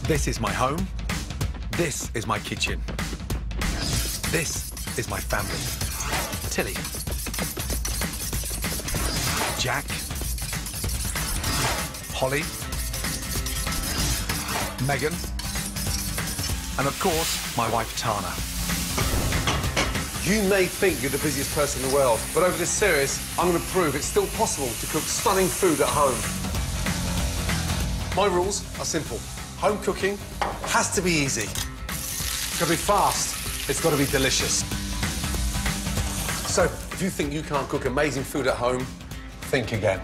This is my home. This is my kitchen. This is my family. Tilly. Jack. Holly. Megan. And of course, my wife Tana. You may think you're the busiest person in the world, but over this series, I'm going to prove it's still possible to cook stunning food at home. My rules are simple. Home cooking has to be easy. It's got to be fast. It's got to be delicious. So, if you think you can't cook amazing food at home, think again.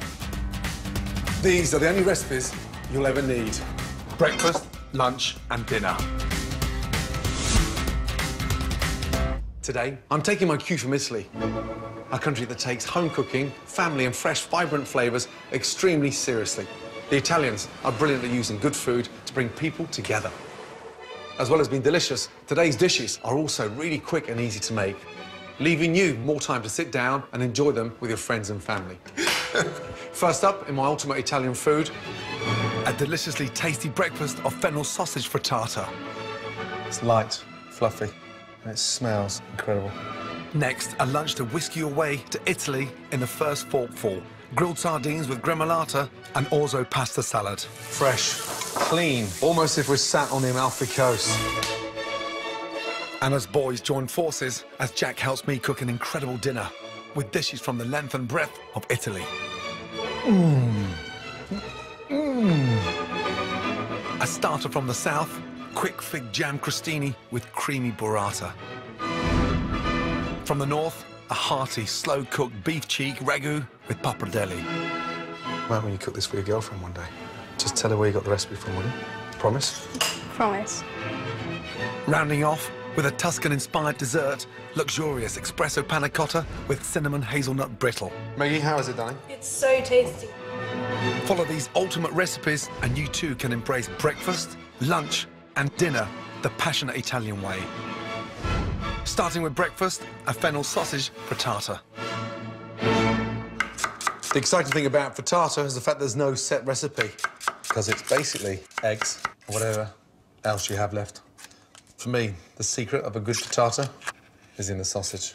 These are the only recipes you'll ever need. Breakfast, lunch and dinner. Today, I'm taking my cue from Italy, a country that takes home cooking, family and fresh, vibrant flavours extremely seriously. The Italians are brilliant at using good food to bring people together. As well as being delicious, today's dishes are also really quick and easy to make, leaving you more time to sit down and enjoy them with your friends and family. First up, in my ultimate Italian food, a deliciously tasty breakfast of fennel sausage frittata. It's light, fluffy, and it smells incredible. Next, a lunch to whisk you away to Italy in the first forkful. Grilled sardines with gremolata and orzo pasta salad. Fresh, clean, almost as if we're sat on the Amalfi Coast. And as boys join forces, as Jack helps me cook an incredible dinner with dishes from the length and breadth of Italy. A starter from the south, quick fig jam crostini with creamy burrata. From the north, a hearty, slow-cooked beef cheek ragu with pappardelle. Well, when you cook this for your girlfriend one day, just tell her where you got the recipe from, will you? Promise? Promise. Rounding off with a Tuscan-inspired dessert, luxurious espresso panna cotta with cinnamon hazelnut brittle. Maggie, how is it, darling? It's so tasty. Follow these ultimate recipes and you too can embrace breakfast, lunch and dinner the passionate Italian way. Starting with breakfast, a fennel sausage frittata. The exciting thing about frittata is the fact there's no set recipe, because it's basically eggs or whatever else you have left. For me, the secret of a good frittata is in the sausage.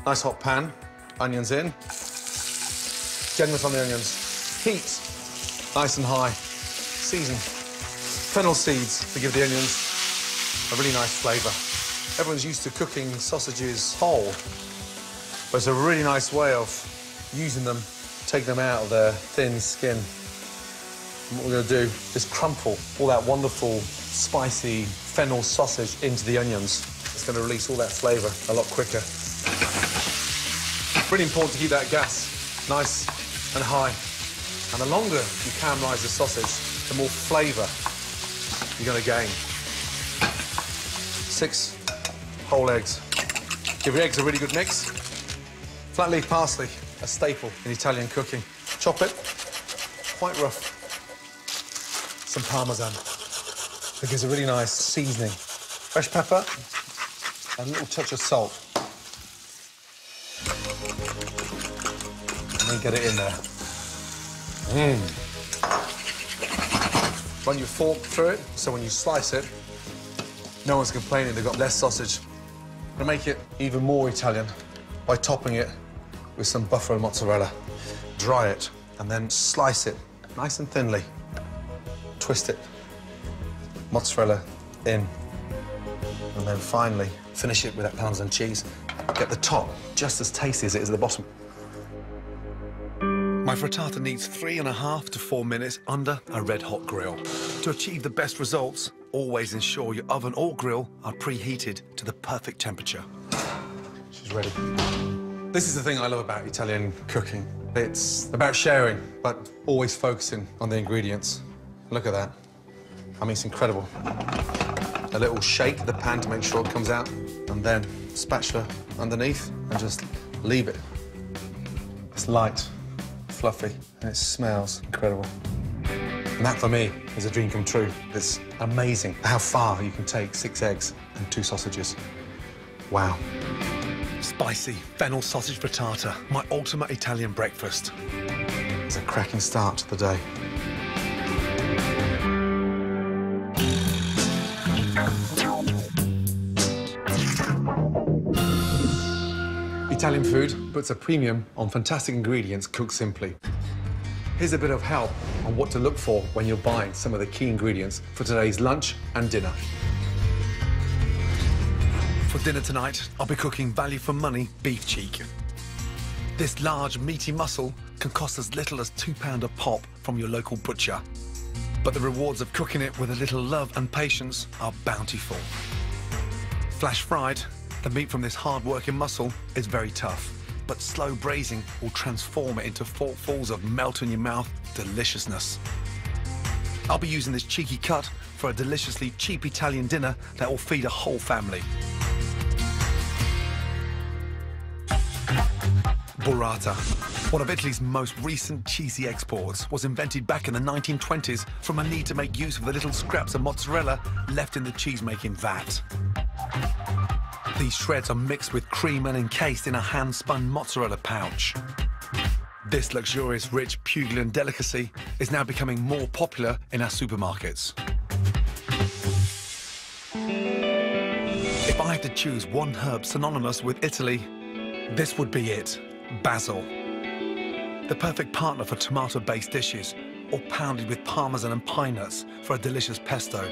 Nice hot pan, onions in. Generous on the onions. Heat, nice and high. Season. Fennel seeds to give the onions a really nice flavour. Everyone's used to cooking sausages whole, but it's a really nice way of using them, take them out of their thin skin. And what we're going to do is crumple all that wonderful, spicy fennel sausage into the onions. It's going to release all that flavour a lot quicker. Really important to keep that gas nice and high. And the longer you caramelise the sausage, the more flavour you're going to gain. 6 whole eggs. Give your eggs a really good mix. Flat leaf parsley, a staple in Italian cooking. Chop it, quite rough. Some parmesan. It gives a really nice seasoning. Fresh pepper, and a little touch of salt. And then get it in there. Run your fork through it, so when you slice it, no one's complaining they've got less sausage. I'm gonna make it even more Italian by topping it with some buffalo mozzarella. Dry it, and then slice it nice and thinly. Twist it. Mozzarella in. And then finally, finish it with that Parmesan cheese. Get the top just as tasty as it is at the bottom. My frittata needs 3.5 to 4 minutes under a red-hot grill. To achieve the best results, always ensure your oven or grill are preheated to the perfect temperature. She's ready. This is the thing I love about Italian cooking. It's about sharing, but always focusing on the ingredients. Look at that. I mean, it's incredible. A little shake of the pan to make sure it comes out, and then spatula underneath, and just leave it. It's light, fluffy, and it smells incredible. And that, for me, is a dream come true. It's amazing how far you can take 6 eggs and 2 sausages. Wow. Spicy fennel sausage frittata, my ultimate Italian breakfast. It's a cracking start to the day. Italian food puts a premium on fantastic ingredients cooked simply. Here's a bit of help on what to look for when you're buying some of the key ingredients for today's lunch and dinner. For dinner tonight, I'll be cooking value for money beef cheek. This large, meaty muscle can cost as little as £2 a pop from your local butcher. But the rewards of cooking it with a little love and patience are bountiful. Flash fried, the meat from this hard-working muscle is very tough, but slow braising will transform it into forkfuls of melt-in-your-mouth deliciousness. I'll be using this cheeky cut for a deliciously cheap Italian dinner that will feed a whole family. Burrata, one of Italy's most recent cheesy exports, was invented back in the 1920s from a need to make use of the little scraps of mozzarella left in the cheese-making vat. These shreds are mixed with cream and encased in a hand-spun mozzarella pouch. This luxurious, rich Puglian delicacy is now becoming more popular in our supermarkets. If I had to choose one herb synonymous with Italy, this would be it. Basil. The perfect partner for tomato-based dishes, or pounded with parmesan and pine nuts for a delicious pesto.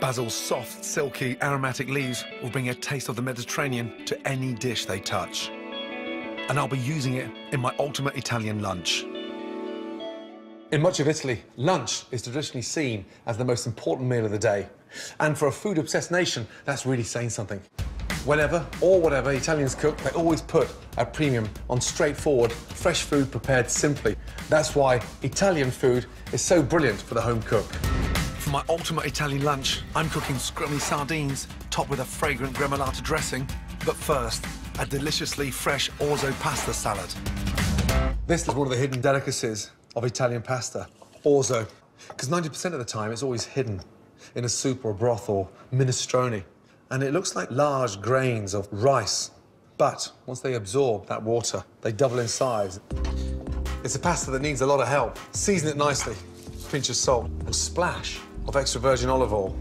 Basil's soft, silky, aromatic leaves will bring a taste of the Mediterranean to any dish they touch. And I'll be using it in my ultimate Italian lunch. In much of Italy, lunch is traditionally seen as the most important meal of the day. And for a food-obsessed nation, that's really saying something. Whenever or whatever Italians cook, they always put a premium on straightforward, fresh food prepared simply. That's why Italian food is so brilliant for the home cook. For my ultimate Italian lunch, I'm cooking scrummy sardines topped with a fragrant gremolata dressing. But first, a deliciously fresh orzo pasta salad. This is one of the hidden delicacies of Italian pasta, orzo, because 90% of the time it's always hidden in a soup or a broth or minestrone. And it looks like large grains of rice. But once they absorb that water, they double in size. It's a pasta that needs a lot of help. Season it nicely, pinch of salt, and splash of extra virgin olive oil,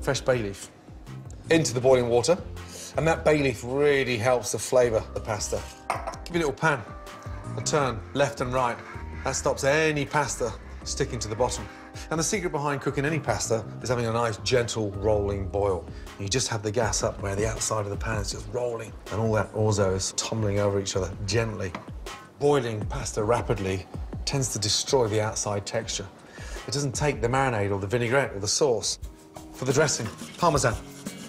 fresh bay leaf, into the boiling water. And that bay leaf really helps to flavour the pasta. Give it a little pan, a turn left and right. That stops any pasta sticking to the bottom. And the secret behind cooking any pasta is having a nice, gentle, rolling boil. You just have the gas up where the outside of the pan is just rolling, and all that orzo is tumbling over each other gently. Boiling pasta rapidly tends to destroy the outside texture. It doesn't take the marinade or the vinaigrette or the sauce. For the dressing, parmesan,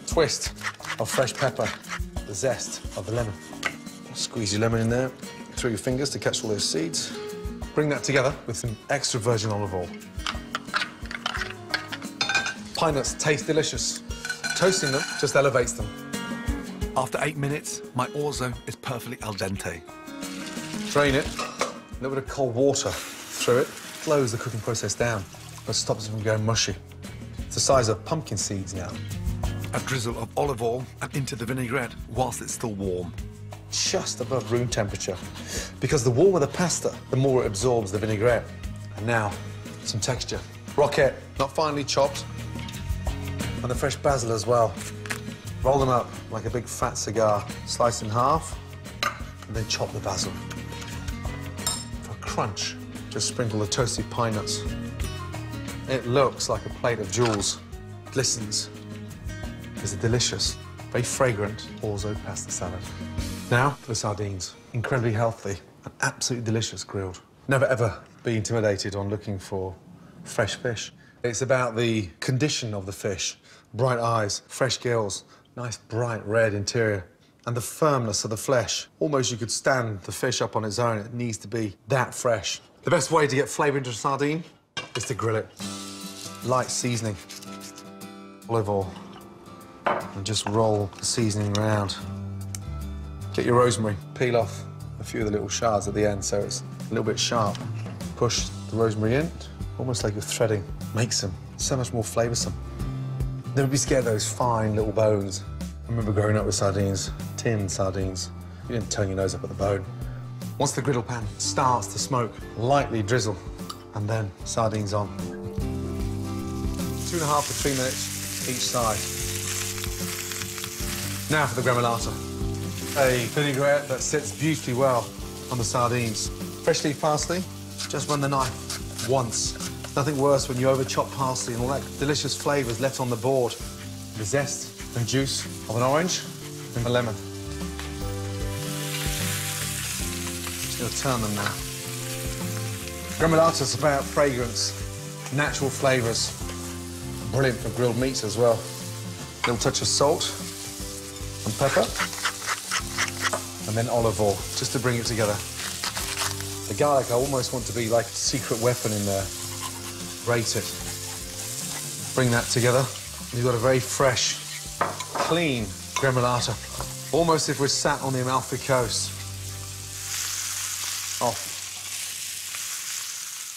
twist of fresh pepper, the zest of the lemon. Squeeze your lemon in there through your fingers to catch all those seeds. Bring that together with some extra virgin olive oil. Pine nuts taste delicious. Toasting them just elevates them. After 8 minutes, my orzo is perfectly al dente. Drain it, a little bit of cold water through it. Slows the cooking process down, but stops it from going mushy. It's the size of pumpkin seeds now. A drizzle of olive oil and into the vinaigrette whilst it's still warm. Just above room temperature. Because the warmer the pasta, the more it absorbs the vinaigrette. And now, some texture. Roquette, not finely chopped. And the fresh basil as well. Roll them up like a big fat cigar. Slice in half, and then chop the basil. For a crunch, just sprinkle the toasted pine nuts. It looks like a plate of jewels. Glistens. It's a delicious, very fragrant orzo pasta salad. Now for the sardines. Incredibly healthy and absolutely delicious grilled. Never ever be intimidated on looking for fresh fish. It's about the condition of the fish. Bright eyes, fresh gills, nice bright red interior, and the firmness of the flesh. Almost you could stand the fish up on its own. It needs to be that fresh. The best way to get flavour into a sardine is to grill it. Light seasoning, olive oil, and just roll the seasoning around. Get your rosemary, peel off a few of the little shards at the end so it's a little bit sharp. Push the rosemary in, almost like you're threading. Makes them so much more flavoursome. Never be scared of those fine little bones. I remember growing up with sardines, tinned sardines. You didn't turn your nose up at the bone. Once the griddle pan starts to smoke, lightly drizzle, and then sardines on. 2.5 to 3 minutes each side. Now for the gremolata. a vinaigrette that sits beautifully well on the sardines. Fresh leaf parsley, just run the knife once. Nothing worse when you over-chop parsley and all that delicious flavours left on the board. The zest and juice of an orange and a lemon. Just going to turn them now. Gremolata is about fragrance, natural flavours. Brilliant for grilled meats as well. A little touch of salt and pepper. And then olive oil, just to bring it together. The garlic, I almost want to be like a secret weapon in there. Grate it. Bring that together. You've got a very fresh, clean gremolata. Almost if we're sat on the Amalfi Coast. Off.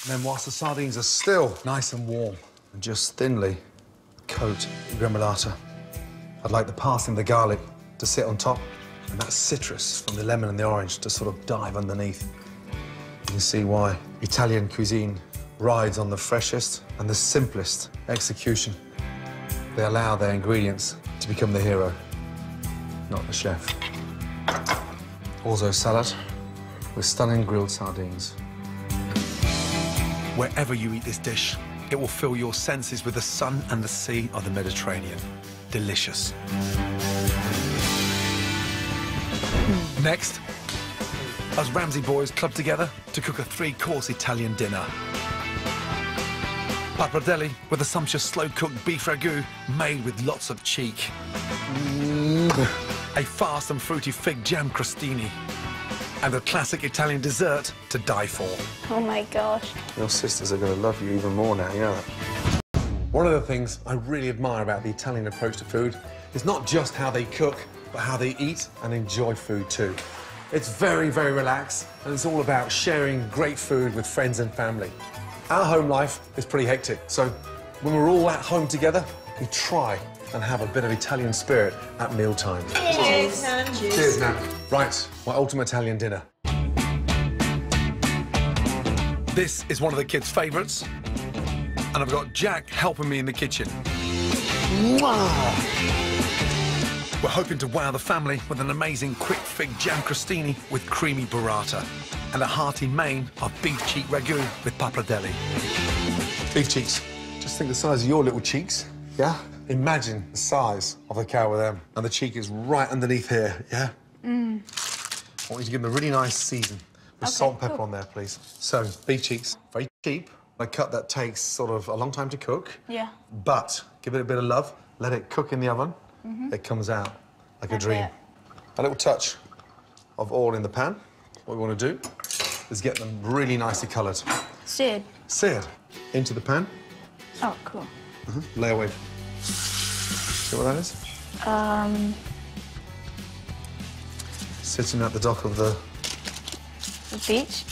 And then whilst the sardines are still nice and warm, and just thinly coat the gremolata. I'd like the parsley and the garlic to sit on top, and that citrus from the lemon and the orange to sort of dive underneath. You can see why Italian cuisine rides on the freshest and the simplest execution. They allow their ingredients to become the hero, not the chef. Also salad with stunning grilled sardines. Wherever you eat this dish, it will fill your senses with the sun and the sea of the Mediterranean. Delicious. Next, us Ramsey boys clubbed together to cook a three-course Italian dinner. Pappardelle with a sumptuous slow-cooked beef ragu made with lots of cheek. A fast and fruity fig jam crostini. And a classic Italian dessert to die for. Oh my gosh. Your sisters are going to love you even more now, you know that. One of the things I really admire about the Italian approach to food is not just how they cook, but how they eat and enjoy food too. It's very, very relaxed, and it's all about sharing great food with friends and family. Our home life is pretty hectic, so when we're all at home together, we try and have a bit of Italian spirit at mealtime. Cheers, Nan. Cheers, Nan. Right, my ultimate Italian dinner. This is one of the kids' favourites, and I've got Jack helping me in the kitchen. We're hoping to wow the family with an amazing quick fig jam crostini with creamy burrata and a hearty main of beef cheek ragu with pappardelle. Beef cheeks. Just think the size of your little cheeks, yeah? Imagine the size of the cow with them. And the cheek is right underneath here, yeah? I want you to give them a really nice season with salt and pepper on there, please. So, beef cheeks, very cheap. A cut that takes sort of a long time to cook. Yeah. But give it a bit of love, let it cook in the oven. It comes out like a dream. A little touch of oil in the pan. What we want to do is get them really nicely coloured. Seared. Seared into the pan. Oh, cool. Lay away. See what that is? Sitting at the dock of the beach.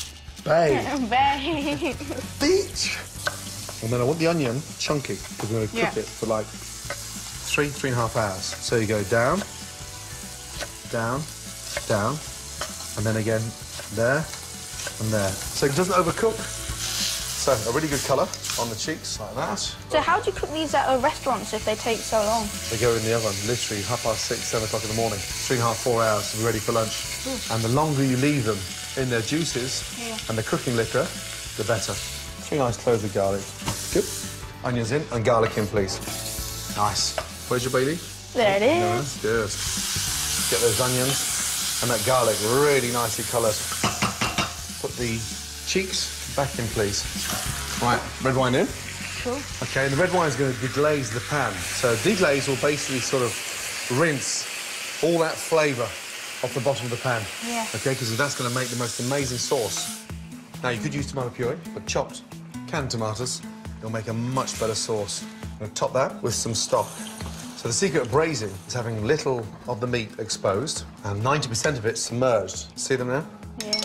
bay. Bay. Beach. And then I want the onion chunky because we're going to cook it for like 3.5 hours. So you go down, down, down, and then again there and there. So it doesn't overcook. So a really good colour on the cheeks like that. So how do you cook these at restaurants if they take so long? They go in the oven literally 6:30, 7 o'clock in the morning. 3.5, 4 hours to be ready for lunch. And the longer you leave them in their juices and the cooking liquor, the better. 3 nice cloves of garlic. Good. Onions in and garlic in, please. Nice. Where's your bay leaf? There it is. Nice. Good. Get those onions and that garlic really nicely coloured. Put the cheeks back in, please. Right, red wine in. Cool. OK, and the red wine is going to deglaze the pan. So deglaze will basically sort of rinse all that flavour off the bottom of the pan. Yeah. OK, because that's going to make the most amazing sauce. Now, you could use tomato puree, but chopped canned tomatoes, it'll make a much better sauce. I'm going to top that with some stock. So the secret of braising is having little of the meat exposed and 90% of it submerged. See them now? Yeah.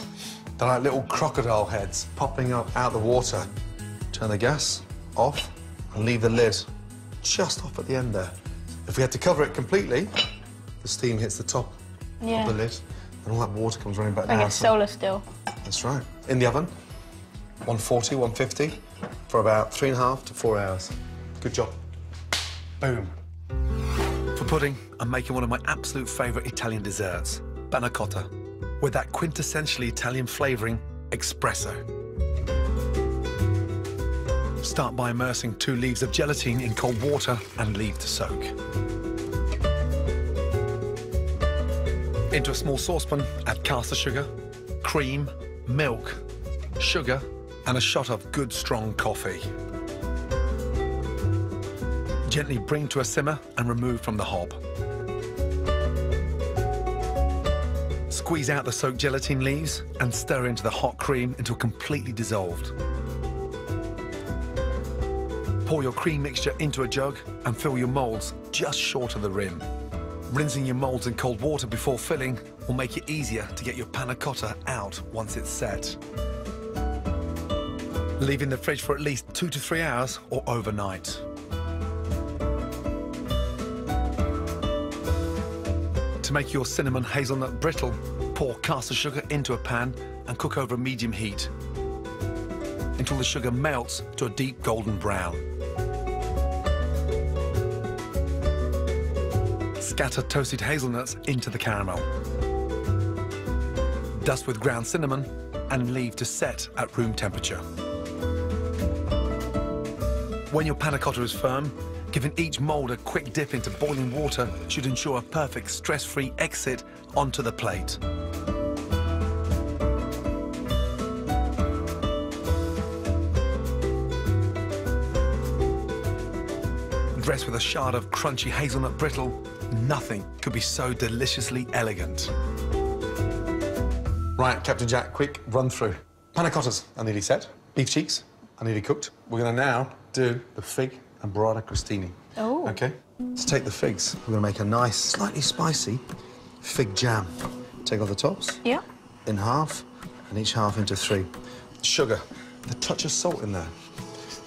They're like little crocodile heads popping up out the water. Turn the gas off and leave the lid just off at the end there. If we had to cover it completely, the steam hits the top of the lid and all that water comes running back down. Like it's solar still. That's right. In the oven, 140, 150, for about 3.5 to 4 hours. Good job. Boom. For pudding, I'm making one of my absolute favourite Italian desserts, panna cotta with that quintessentially Italian flavouring, espresso. Start by immersing 2 leaves of gelatine in cold water and leave to soak. Into a small saucepan, add caster sugar, cream, milk, sugar, and a shot of good strong coffee. Gently bring to a simmer and remove from the hob. Squeeze out the soaked gelatine leaves and stir into the hot cream until completely dissolved. Pour your cream mixture into a jug and fill your moulds just short of the rim. Rinsing your moulds in cold water before filling will make it easier to get your panna cotta out once it's set. Leave in the fridge for at least 2 to 3 hours or overnight. To make your cinnamon hazelnut brittle, pour caster sugar into a pan and cook over a medium heat until the sugar melts to a deep golden brown. Scatter toasted hazelnuts into the caramel. Dust with ground cinnamon and leave to set at room temperature. When your panna cotta is firm, giving each mould a quick dip into boiling water should ensure a perfect stress-free exit onto the plate. Dressed with a shard of crunchy hazelnut brittle, nothing could be so deliciously elegant. Right, Captain Jack, quick run through. Panna cottas are nearly set. Beef cheeks are nearly cooked. We're going to now do the fig and burrata crostini. Oh. OK? To take the figs, we're going to make a nice, slightly spicy fig jam. Take off the tops. Yeah. In half, and each half into 3. Sugar, a touch of salt in there.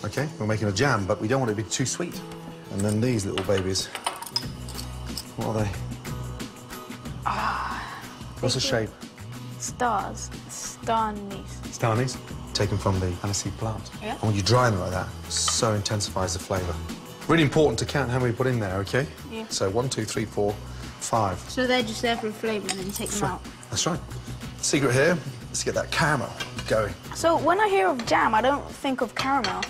OK? We're making a jam, but we don't want it to be too sweet. And then these little babies. What are they? What's the shape? Stars. Star anise. Star anise, taken from the aniseed plant. Yeah. And when you dry them like that, so intensifies the flavour. Really important to count how many you put in there, OK? Yeah. So 1, 2, 3, 4, 5. So they're just there for flavour and then take them out? That's right. The secret here is to get that caramel going. So when I hear of jam, I don't think of caramel.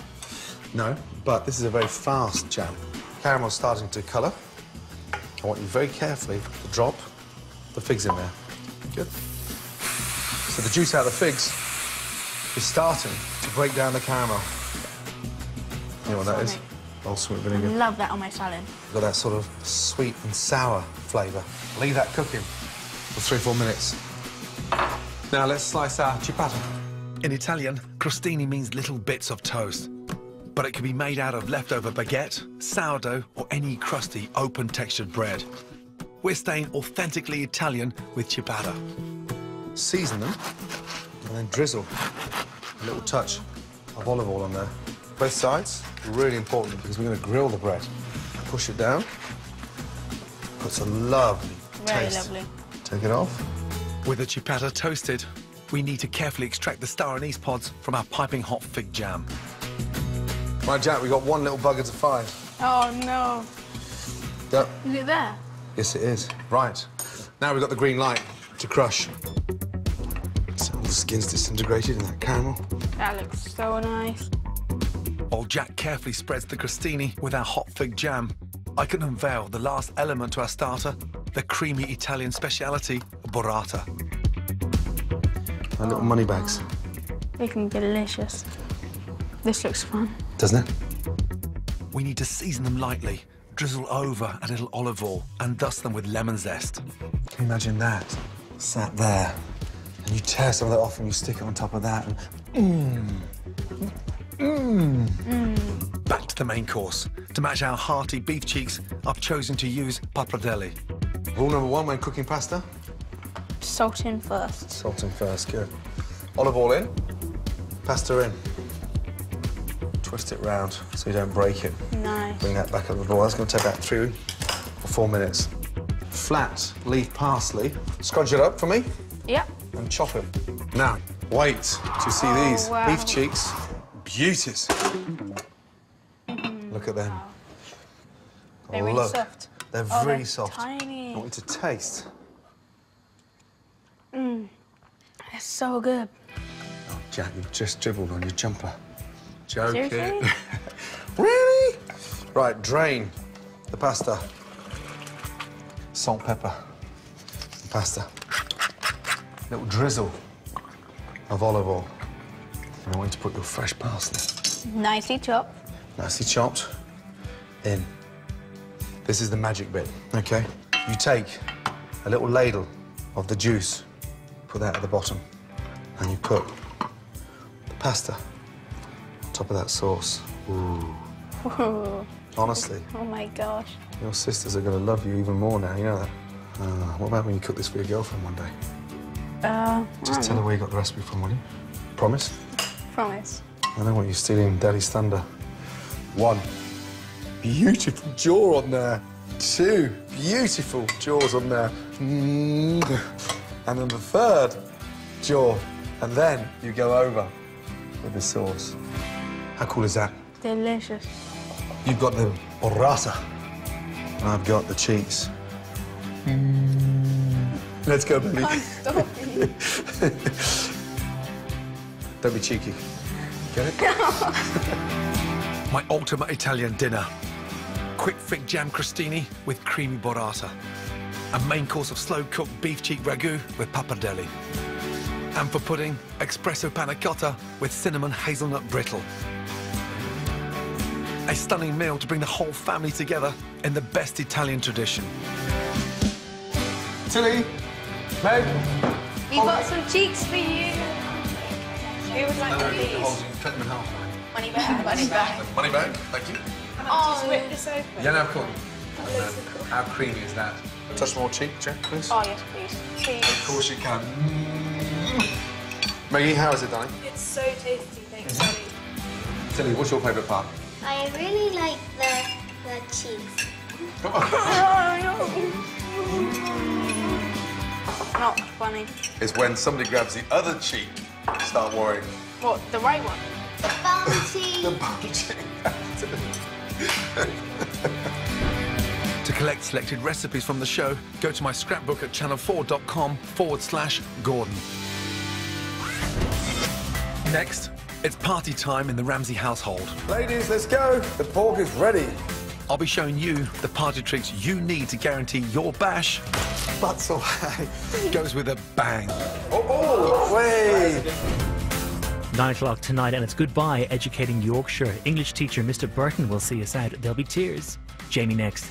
No, but this is a very fast jam. Caramel's starting to colour. I want you very carefully to drop the figs in there. Good. So the juice out of the figs is starting to break down the caramel. You know what that is? Balsamic vinegar. I love that on my salad. Got that sort of sweet and sour flavour. Leave that cooking for 3 or 4 minutes. Now let's slice our ciabatta. In Italian, crostini means little bits of toast, but it can be made out of leftover baguette, sourdough, or any crusty, open-textured bread. We're staying authentically Italian with ciabatta. Season them, and then drizzle a little touch of olive oil on there. Both sides, really important, because we're going to grill the bread. Push it down. Puts a lovely Very taste. lovely. Take it off. With the ciabatta toasted, we need to carefully extract the star anise pods from our piping hot fig jam. Right, Jack, we've got 1 little bugger to find. Oh, no. Yep. Is it there? Yes, it is. Right. Now we've got the green light to crush. So all the skin's disintegrated in that caramel. That looks so nice. While Jack carefully spreads the crostini with our hot fig jam, I can unveil the last element to our starter, the creamy Italian speciality, burrata. Our little money bags. Looking delicious. This looks fun. Doesn't it? We need to season them lightly, drizzle over a little olive oil, and dust them with lemon zest. Can you imagine that? Sat there, and you tear some of that off and you stick it on top of that, and Back to the main course. To match our hearty beef cheeks, I've chosen to use pappardelle. Rule number 1 when cooking pasta? Salt in first. Salt in first, good. Olive oil in, pasta in. Twist it round so you don't break it. Nice. Bring that back up the boil. That's going to take about 3 or 4 minutes. Flat leaf parsley. Scrunch it up for me Yep. and chop it. Now, wait to see these wow. beef cheeks. Beauties. Look at them. They're really soft. They're Oh, really they're soft. tiny. I want you to taste. It's so good. Oh, Jack, you've just dribbled on your jumper. Joking. Seriously? Really? Right, drain the pasta. Salt, pepper, the pasta. Little drizzle of olive oil. And I want you to put your fresh parsley. Nicely chopped. Nicely chopped. In. This is the magic bit, okay? You take a little ladle of the juice, put that at the bottom, and you put the pasta on top of that sauce. Ooh. Ooh. Honestly, Oh my gosh. your sisters are going to love you even more now, you know that? What about when you cook this for your girlfriend one day? Just tell her where you got the recipe from, will you? Promise? Promise. I don't want you stealing Daddy's thunder. 1, beautiful jaw on there. 2, beautiful jaws on there. And then the 3rd jaw. And then you go over with the sauce. How cool is that? Delicious. You've got the burrata, and I've got the cheeks. Let's go, baby. I'm stopping. Don't be cheeky. Get it? My ultimate Italian dinner. Quick thick jam crostini with creamy burrata. A main course of slow-cooked beef cheek ragu with pappardelle. And for pudding, espresso panna cotta with cinnamon hazelnut brittle. A stunning meal to bring the whole family together in the best Italian tradition. Tilly, Meg. We got some cheeks for you. Who would like these? Cut them in half. Money back. Money back. Money back, thank you. Oh, rip this open. Yeah, no, cool. How creamy is that? Touch more cheek, Jack, please. Oh, yes, please. Please. Of course you can. Maggie, how is it, darling? It's so tasty, thanks, Daddy. Tilly, what's your favourite part? I really like the cheeks. Not funny. It's when somebody grabs the other cheek, start worrying. What, the right one? The bum cheek. The bum cheek. To collect selected recipes from the show, go to my scrapbook at channel4.com/Gordon. Next, it's party time in the Ramsey household. Ladies, let's go. The pork is ready. I'll be showing you the party tricks you need to guarantee your bash Butts away. goes with a bang. Oh, way. 9 o'clock tonight, and it's goodbye educating Yorkshire. English teacher Mr. Burton will see us out. There'll be tears. Jamie next.